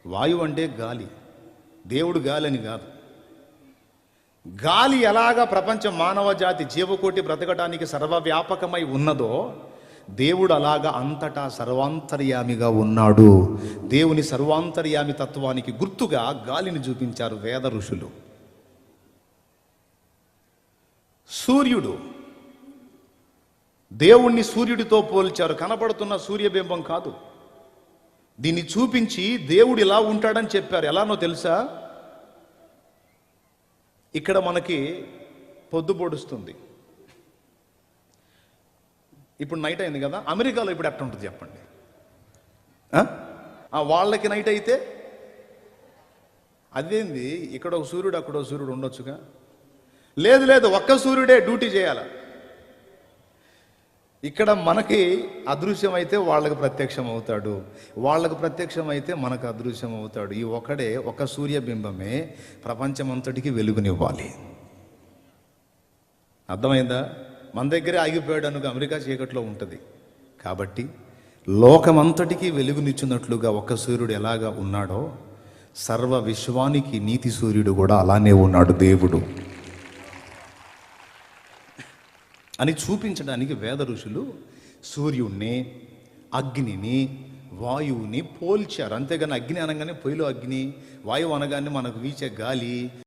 వాయువు అంటే గాలి, దేవుడు గాలి అని కాదు. గాలి ఎలాగా ప్రపంచ మానవ జాతి జీవకోటి బ్రతకడానికి సర్వవ్యాపకమై ఉన్నదో, దేవుడు అలాగా అంతటా సర్వాంతర్యామిగా ఉన్నాడు. దేవుని సర్వాంతర్యామి తత్వానికి గుర్తుగా గాలిని చూపించారు వేద ఋషులు. సూర్యుడు, దేవుణ్ణి సూర్యుడితో పోల్చారు. కనపడుతున్న సూర్యబింబం కాదు, దీన్ని చూపించి దేవుడు ఇలా ఉంటాడని చెప్పారు. ఎలానో తెలుసా? ఇక్కడ మనకి పొద్దు పొడుస్తుంది, ఇప్పుడు నైట్ అయింది కదా. అమెరికాలో ఇప్పుడు ఎట్లా ఉంటుంది చెప్పండి? వాళ్ళకి నైట్ అయితే అదేంది, ఇక్కడ ఒక సూర్యుడు అక్కడ ఒక సూర్యుడు ఉండొచ్చుగా? లేదు లేదు, ఒక్క సూర్యుడే డ్యూటీ చేయాల. ఇక్కడ మనకి అదృశ్యం అయితే వాళ్ళకి ప్రత్యక్షం అవుతాడు, వాళ్ళకు ప్రత్యక్షం అయితే మనకు అదృశ్యం అవుతాడు. ఈ ఒకడే, ఒక సూర్యబింబమే ప్రపంచమంతటికి వెలుగునివ్వాలి. అర్థమైందా? మన దగ్గరే ఆగిపోయాడు అనుకో, అమెరికా చీకట్లో ఉంటుంది. కాబట్టి లోకమంతటికి వెలుగునిచ్చినట్లుగా ఒక సూర్యుడు ఎలాగా ఉన్నాడో, సర్వ విశ్వానికి నీతి సూర్యుడు కూడా అలానే ఉన్నాడు దేవుడు అని చూపించడానికి వేద ఋషులు సూర్యుణ్ణి, అగ్నిని, వాయువుని పోల్చారు. అంతేగాని అగ్ని అనగానే పొయ్యిలో అగ్ని, వాయువు అనగానే మనకు వీచే గాలి,